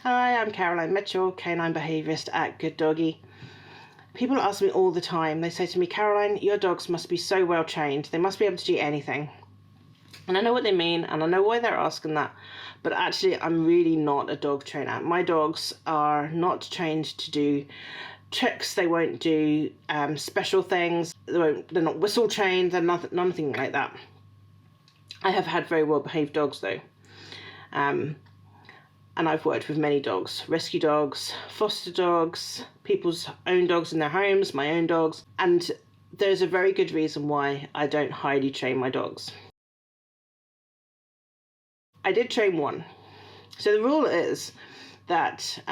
Hi, I'm Caroline Mitchell, canine behaviourist at Good Doggy. People ask me all the time, they say to me, Caroline, your dogs must be so well trained, they must be able to do anything. And I know what they mean, and I know why they're asking that, but actually I'm really not a dog trainer. My dogs are not trained to do tricks, they won't do special things, they're not whistle trained, they're nothing like that. I have had very well behaved dogs though. And I've worked with many dogs, rescue dogs, foster dogs, people's own dogs in their homes, my own dogs. And there's a very good reason why I don't highly train my dogs. I did train one. So the rule is that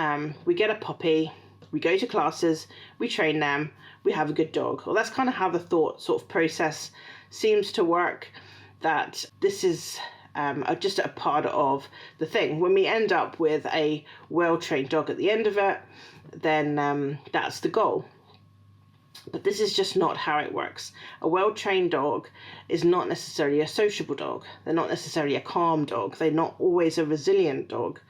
we get a puppy, we go to classes, we train them, we have a good dog. Well, that's kind of how the thought sort of process seems to work, that this is just a part of the thing. When we end up with a well-trained dog at the end of it, then that's the goal. But this is just not how it works. A well-trained dog is not necessarily a sociable dog. They're not necessarily a calm dog. They're not always a resilient dog.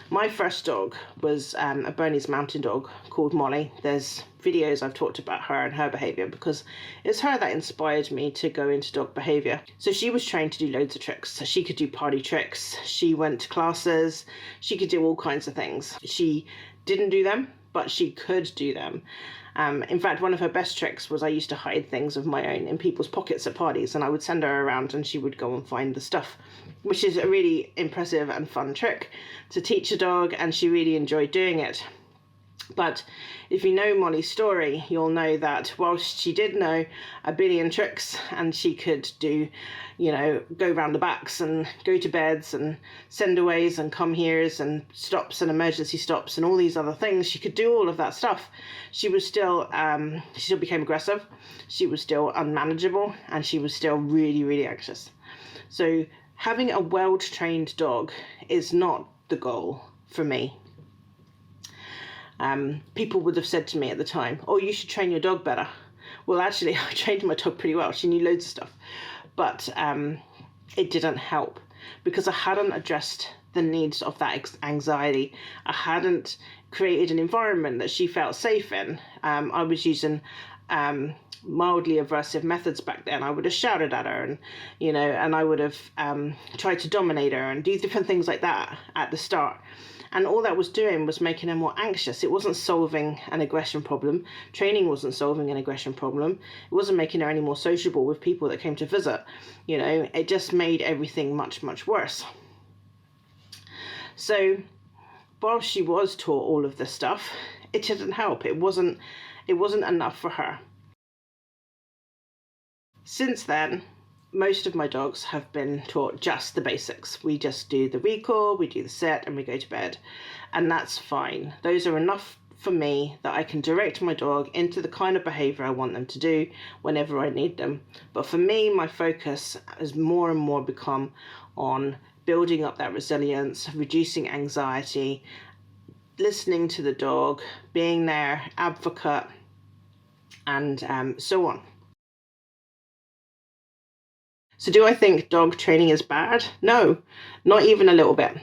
My first dog was a Bernese Mountain dog called Molly. There's videos I've talked about her and her behaviour because it's her that inspired me to go into dog behaviour. So she was trained to do loads of tricks. So she could do party tricks. She went to classes. She could do all kinds of things. She didn't do them, but she could do them. In fact, one of her best tricks was I used to hide things of my own in people's pockets at parties, and I would send her around and she would go and find the stuff, which is a really impressive and fun trick to teach a dog, and she really enjoyed doing it. But if you know Molly's story, you'll know that whilst she did know a billion tricks and she could do, you know, go round the backs and go to beds and send aways and come heres and stops and emergency stops and all these other things, she could do all of that stuff. She was still, she still became aggressive, she was still unmanageable, and she was still really, really anxious. So having a well-trained dog is not the goal for me. People would have said to me at the time, oh, you should train your dog better. Well, actually, I trained my dog pretty well. She knew loads of stuff. But it didn't help because I hadn't addressed the needs of that anxiety. I hadn't created an environment that she felt safe in. I was using mildly aversive methods back then. I would have shouted at her and, you know, and I would have tried to dominate her and do different things like that at the start. And all that was doing was making her more anxious. It wasn't solving an aggression problem. Training wasn't solving an aggression problem. It wasn't making her any more sociable with people that came to visit. You know, it just made everything much, much worse. So while she was taught all of this stuff, it didn't help. It wasn't enough for her. Since then, most of my dogs have been taught just the basics. We just do the recall, we do the set, and we go to bed. And that's fine. Those are enough for me that I can direct my dog into the kind of behaviour I want them to do whenever I need them. But for me, my focus has more and more become on building up that resilience, reducing anxiety, listening to the dog, being their advocate, and so on. So do I think dog training is bad? No, not even a little bit.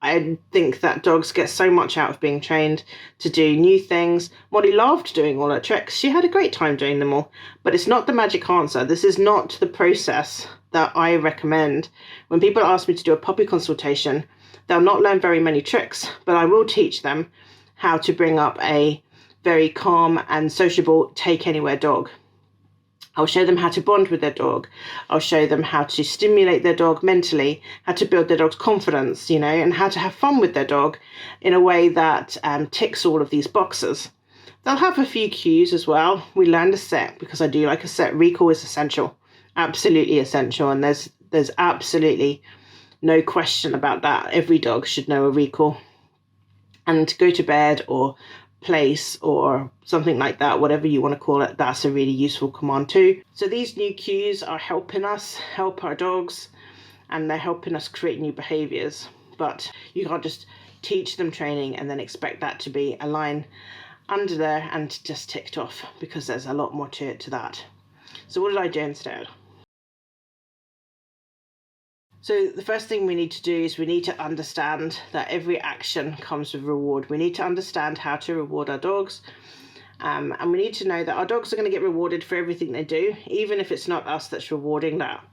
I think that dogs get so much out of being trained to do new things. Molly loved doing all her tricks. She had a great time doing them all, but it's not the magic answer. This is not the process that I recommend. When people ask me to do a puppy consultation, they'll not learn very many tricks, but I will teach them how to bring up a very calm and sociable take anywhere dog. I'll show them how to bond with their dog. I'll show them how to stimulate their dog mentally, how to build their dog's confidence, you know, and how to have fun with their dog in a way that ticks all of these boxes. They'll have a few cues as well. We learn to set, because I do like a set. Recall is essential, absolutely essential, and there's absolutely no question about that. Every dog should know a recall. And go to bed or place or something like that, whatever you want to call it, that's a really useful command too. So these new cues are helping us help our dogs, and they're helping us create new behaviors. But you can't just teach them training and then expect that to be a line under there and just ticked off, because there's a lot more to it to that. So what did I do instead? So the first thing we need to do is we need to understand that every action comes with reward. We need to understand how to reward our dogs. And we need to know that our dogs are going to get rewarded for everything they do, even if it's not us that's rewarding that.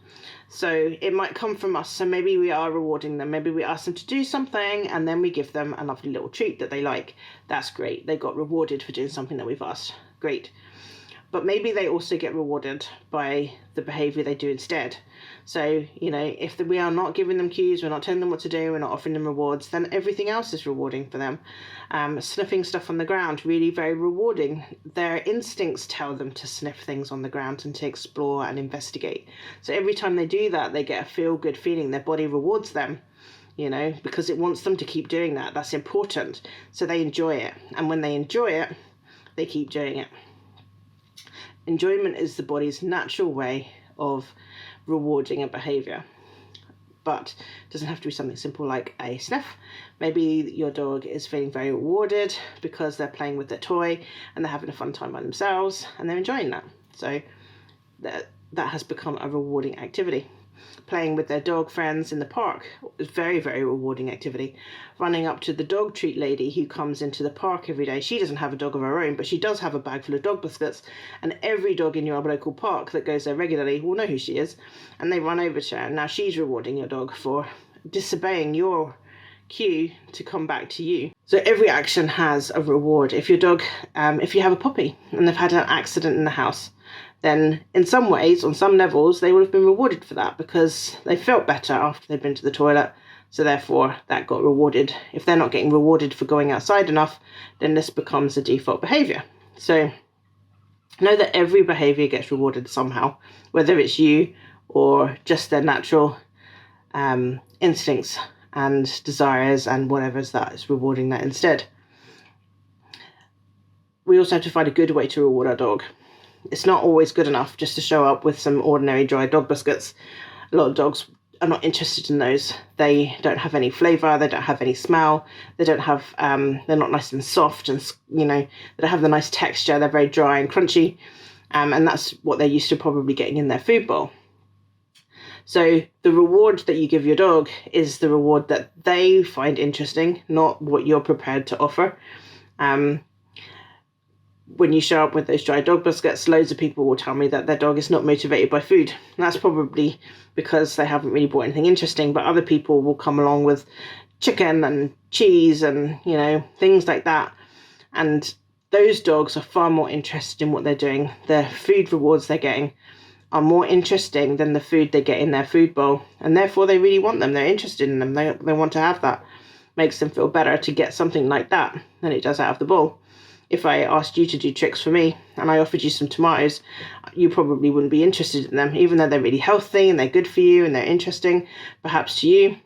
So it might come from us. So maybe we are rewarding them. Maybe we ask them to do something and then we give them a lovely little treat that they like. That's great. They got rewarded for doing something that we've asked. Great. But maybe they also get rewarded by the behaviour they do instead. So, you know, if we are not giving them cues, we're not telling them what to do, we're not offering them rewards, then everything else is rewarding for them. Sniffing stuff on the ground, really very rewarding. Their instincts tell them to sniff things on the ground and to explore and investigate. So every time they do that, they get a feel-good feeling. Their body rewards them, you know, because it wants them to keep doing that. That's important. So they enjoy it. And when they enjoy it, they keep doing it. Enjoyment is the body's natural way of rewarding a behaviour, but it doesn't have to be something simple like a sniff. Maybe your dog is feeling very rewarded because they're playing with their toy and they're having a fun time by themselves and they're enjoying that. So that has become a rewarding activity. Playing with their dog friends in the park is very, very rewarding activity. Running up to the dog treat lady who comes into the park every day. She doesn't have a dog of her own, but she does have a bag full of dog biscuits, and every dog in your local park that goes there regularly will know who she is, and they run over to her. Now she's rewarding your dog for disobeying your cue to come back to you. So every action has a reward. If your dog, if you have a puppy and they've had an accident in the house, then in some ways, on some levels, they would have been rewarded for that because they felt better after they'd been to the toilet. So therefore, that got rewarded. If they're not getting rewarded for going outside enough, then this becomes a default behaviour. So know that every behaviour gets rewarded somehow, whether it's you or just their natural instincts and desires and whatever's that is rewarding that instead. We also have to find a good way to reward our dog. It's not always good enough just to show up with some ordinary dry dog biscuits. A lot of dogs are not interested in those. They don't have any flavour, they don't have any smell, they don't have, they're not nice and soft and, you know, they don't have the nice texture, they're very dry and crunchy, and that's what they're used to probably getting in their food bowl. So the reward that you give your dog is the reward that they find interesting, not what you're prepared to offer. When you show up with those dry dog biscuits, loads of people will tell me that their dog is not motivated by food. And that's probably because they haven't really bought anything interesting, but other people will come along with chicken and cheese and, you know, things like that. And those dogs are far more interested in what they're doing. The food rewards they're getting are more interesting than the food they get in their food bowl. And therefore they really want them. They're interested in them. They want to have that. Makes them feel better to get something like that than it does out of the bowl. If I asked you to do tricks for me and I offered you some tomatoes, you probably wouldn't be interested in them, even though they're really healthy and they're good for you and they're interesting, perhaps to you.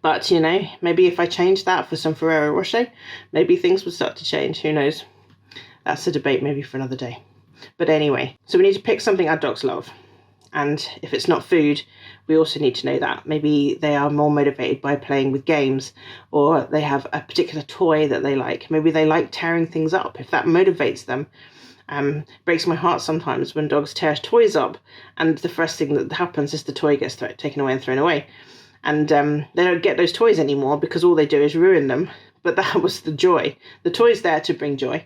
But, you know, maybe if I changed that for some Ferrero Rocher, maybe things would start to change. Who knows? That's a debate maybe for another day. But anyway, so we need to pick something our dogs love. And if it's not food, we also need to know that. Maybe they are more motivated by playing with games, or they have a particular toy that they like. Maybe they like tearing things up. If that motivates them, breaks my heart sometimes when dogs tear toys up and the first thing that happens is the toy gets taken away and thrown away. And they don't get those toys anymore because all they do is ruin them. But that was the joy. The toy's there to bring joy.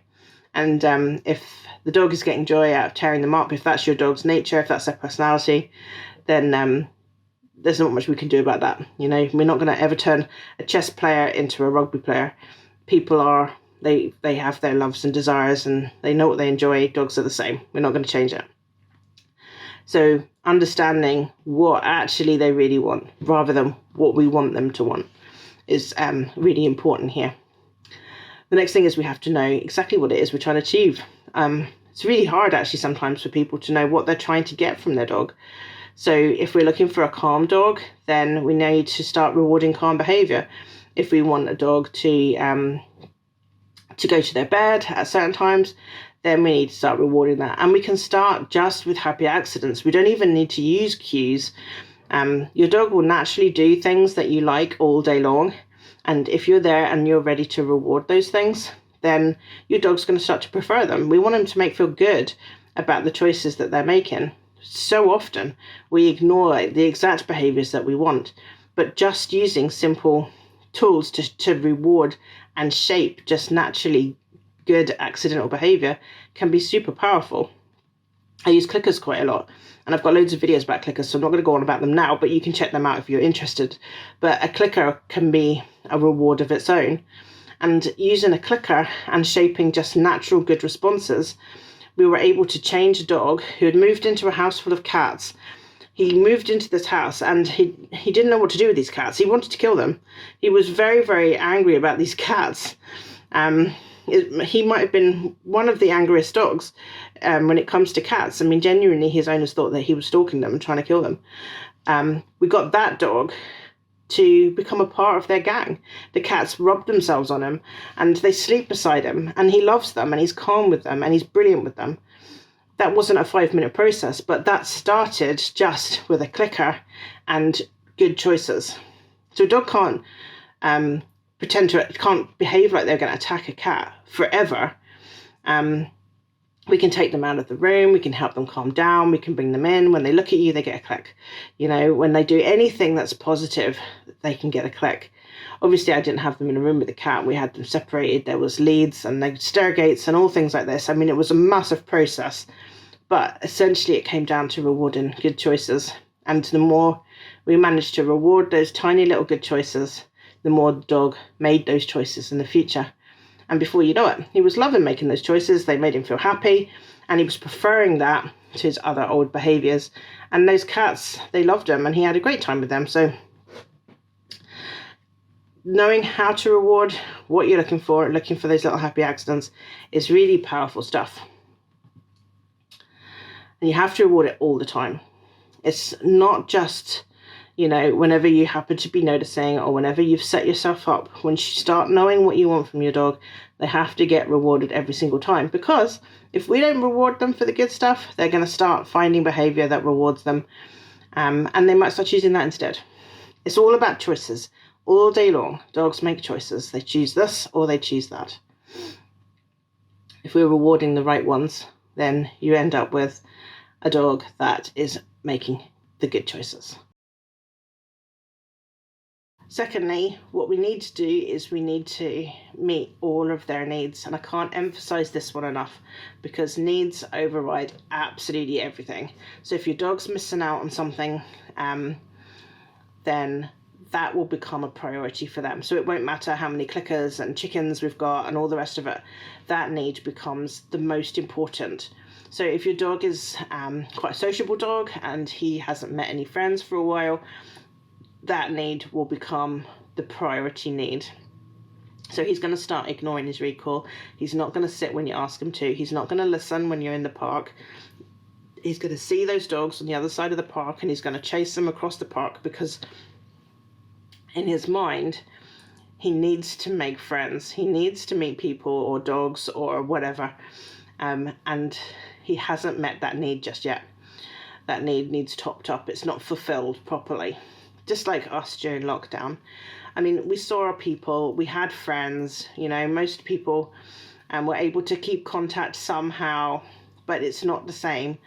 And if the dog is getting joy out of tearing them up, if that's your dog's nature, if that's their personality, then there's not much we can do about that. You know, we're not going to ever turn a chess player into a rugby player. People are, they have their loves and desires and they know what they enjoy. Dogs are the same. We're not going to change it. So understanding what actually they really want rather than what we want them to want is really important here. The next thing is we have to know exactly what it is we're trying to achieve. It's really hard actually sometimes for people to know what they're trying to get from their dog. So if we're looking for a calm dog, then we need to start rewarding calm behaviour. If we want a dog to go to their bed at certain times, then we need to start rewarding that. And we can start just with happy accidents. We don't even need to use cues. Your dog will naturally do things that you like all day long. And if you're there and you're ready to reward those things, then your dog's going to start to prefer them. We want them to feel good about the choices that they're making. so often we ignore the exact behaviors that we want, but just using simple tools to reward and shape just naturally good accidental behavior can be super powerful. I use clickers quite a lot, and I've got loads of videos about clickers, so I'm not going to go on about them now, but you can check them out if you're interested. But a clicker can be a reward of its own, and using a clicker and shaping just natural good responses, we were able to change a dog who had moved into a house full of cats. He moved into this house and he didn't know what to do with these cats. He wanted to kill them. He was very, very angry about these cats. He might have been one of the angriest dogs when it comes to cats. I mean, genuinely, his owners thought that he was stalking them and trying to kill them. We got that dog to become a part of their gang. The cats rub themselves on him and they sleep beside him, and he loves them and he's calm with them and he's brilliant with them. That wasn't a 5-minute process, but that started just with a clicker and good choices. So a dog can't can't behave like they're going to attack a cat forever. We can take them out of the room, we can help them calm down, we can bring them in. When they look at you, they get a click. You know, when they do anything that's positive, they can get a click. Obviously, I didn't have them in a room with the cat. We had them separated. There was leads and there stair gates and all things like this. I mean, it was a massive process, but essentially it came down to rewarding good choices. And the more we managed to reward those tiny little good choices, the more the dog made those choices in the future. And before you know it, he was loving making those choices. They made him feel happy, and he was preferring that to his other old behaviours. And those cats, they loved him, and he had a great time with them. So knowing how to reward what you're looking for those little happy accidents, is really powerful stuff. And you have to reward it all the time. It's not just, you know, whenever you happen to be noticing or whenever you've set yourself up. When you start knowing what you want from your dog, they have to get rewarded every single time, because if we don't reward them for the good stuff, they're going to start finding behavior that rewards them, and they might start choosing that instead. It's all about choices. All day long, dogs make choices. They choose this or they choose that. If we're rewarding the right ones, then you end up with a dog that is making the good choices. Secondly, what we need to do is we need to meet all of their needs. And I can't emphasize this one enough, because needs override absolutely everything. So if your dog's missing out on something, then that will become a priority for them. So it won't matter how many clickers and chickens we've got and all the rest of it. That need becomes the most important. So if your dog is quite a sociable dog and he hasn't met any friends for a while, that need will become the priority need. So he's going to start ignoring his recall. He's not going to sit when you ask him to. He's not going to listen when you're in the park. He's going to see those dogs on the other side of the park and he's going to chase them across the park, because in his mind, he needs to make friends. He needs to meet people or dogs or whatever. And he hasn't met that need just yet. That need needs topped up. It's not fulfilled properly. Just like us during lockdown. I mean, we saw our people, we had friends, you know, most people were able to keep contact somehow, but it's not the same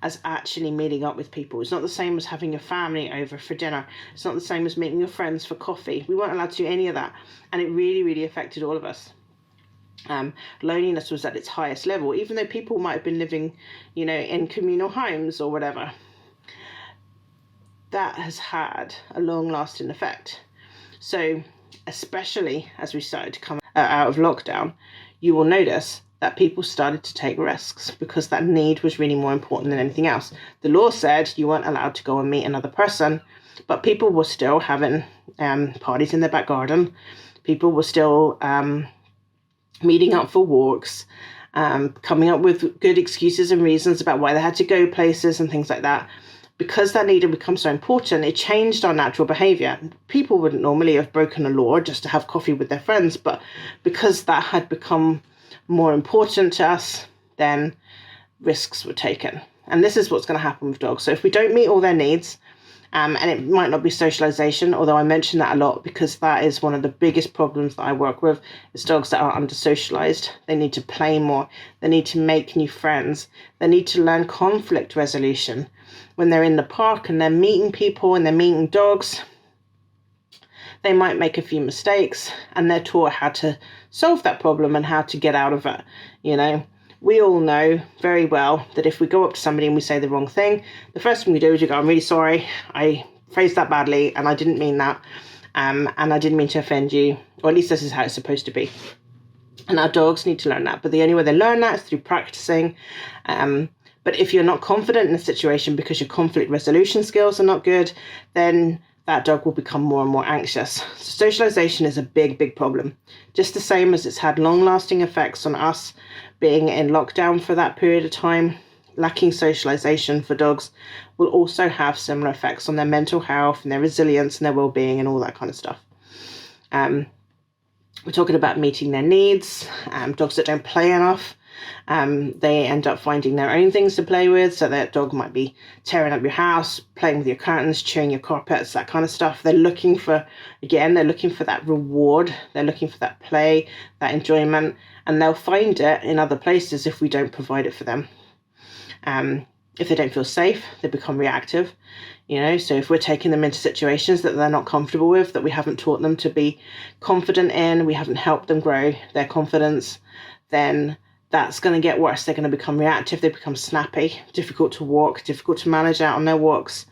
as actually meeting up with people. It's not the same as having your family over for dinner. It's not the same as meeting your friends for coffee. We weren't allowed to do any of that, and it really, really affected all of us. Loneliness was at its highest level, even though people might have been living, you know, in communal homes or whatever. That has had a long-lasting effect. So especially as we started to come out of lockdown, you will notice that people started to take risks, because that need was really more important than anything else. The law said you weren't allowed to go and meet another person, but people were still having parties in their back garden. People were still meeting up for walks, coming up with good excuses and reasons about why they had to go places and things like that. Because that need had become so important, it changed our natural behaviour. People wouldn't normally have broken a law just to have coffee with their friends, but because that had become more important to us, then risks were taken. And this is what's going to happen with dogs. So if we don't meet all their needs, and it might not be socialization, although I mention that a lot because that is one of the biggest problems that I work with, is dogs that are under-socialized. They need to play more. They need to make new friends. They need to learn conflict resolution. when they're in the park and they're meeting people and they're meeting dogs, they might make a few mistakes and they're taught how to solve that problem and how to get out of it. You know, we all know very well that if we go up to somebody and we say the wrong thing, the first thing we do is we go, I'm really sorry, I phrased that badly and I didn't mean that, and I didn't mean to offend you, or at least this is how it's supposed to be. And our dogs need to learn that, but the only way they learn that is through practicing. But if you're not confident in a situation because your conflict resolution skills are not good, then that dog will become more and more anxious. So socialization is a big problem. Just the same as it's had long-lasting effects on us being in lockdown for that period of time, lacking socialization for dogs will also have similar effects on their mental health and their resilience and their well-being and all that kind of stuff. We're talking about meeting their needs. Dogs that don't play enough, they end up finding their own things to play with. So that dog might be tearing up your house, playing with your curtains, chewing your carpets, that kind of stuff. They're looking for that reward. They're looking for that play, that enjoyment, and they'll find it in other places if we don't provide it for them. If they don't feel safe, they become reactive. You know, so if we're taking them into situations that they're not comfortable with, that we haven't taught them to be confident in, we haven't helped them grow their confidence, then that's going to get worse. They're going to become reactive, they become snappy, difficult to walk, difficult to manage out on their walks.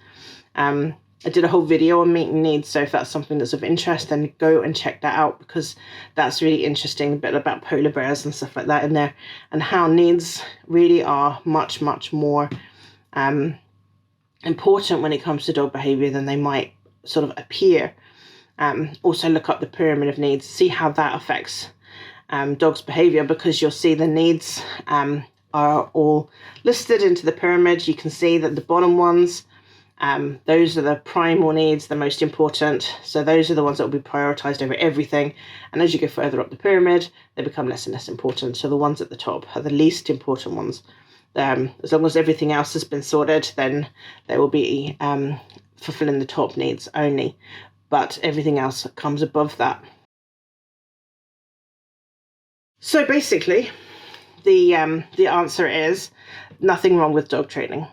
I did a whole video on meeting needs, so if that's something that's of interest, then go and check that out, because that's really interesting, a bit about polar bears and stuff like that in there, and how needs really are much more important when it comes to dog behavior than they might sort of appear. Also look up the pyramid of needs, see how that affects dogs' behavior, because you'll see the needs are all listed into the pyramid. You can see that the bottom ones, those are the primal needs, the most important. So those are the ones that will be prioritized over everything. And as you go further up the pyramid, they become less and less important. So the ones at the top are the least important ones. As long as everything else has been sorted, then they will be fulfilling the top needs only. But everything else comes above that. So basically, the answer is nothing wrong with dog training.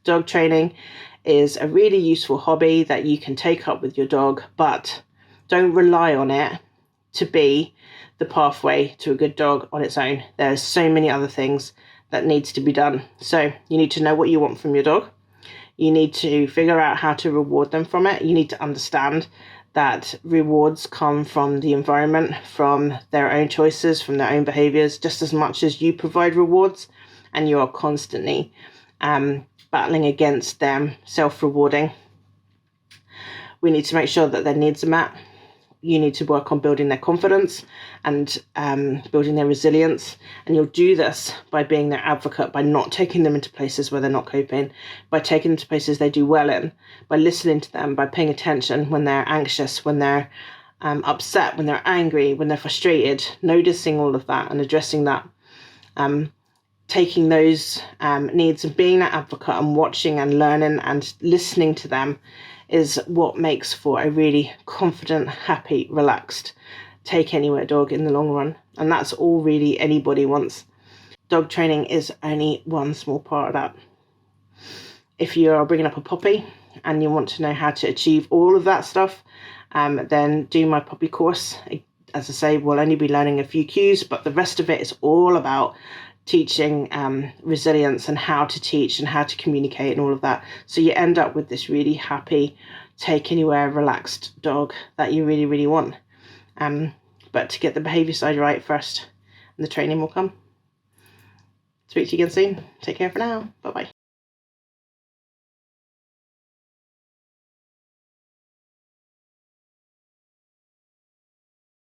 Dog training is a really useful hobby that you can take up with your dog, but don't rely on it to be the pathway to a good dog on its own. There's so many other things that needs to be done. So you need to know what you want from your dog. You need to figure out how to reward them from it. You need to understand that rewards come from the environment, from their own choices, from their own behaviors, just as much as you provide rewards, and you are constantly battling against them self-rewarding. We need to make sure that their needs are met. You need to work on building their confidence and building their resilience. And you'll do this by being their advocate, by not taking them into places where they're not coping, by taking them to places they do well in, by listening to them, by paying attention when they're anxious, when they're upset, when they're angry, when they're frustrated, noticing all of that and addressing that. Taking those needs and being that advocate and watching and learning and listening to them is what makes for a really confident, happy, relaxed, take anywhere dog in the long run. And that's all really anybody wants. Dog training is only one small part of that. If you are bringing up a puppy and you want to know how to achieve all of that stuff, then do my puppy course. As I say, we'll only be learning a few cues, but the rest of it is all about teaching resilience and how to teach and how to communicate and all of that. So you end up with this really happy, take anywhere, relaxed dog that you really, really want. But to get the behaviour side right first, and the training will come. Speak to you again soon. Take care for now. Bye-bye.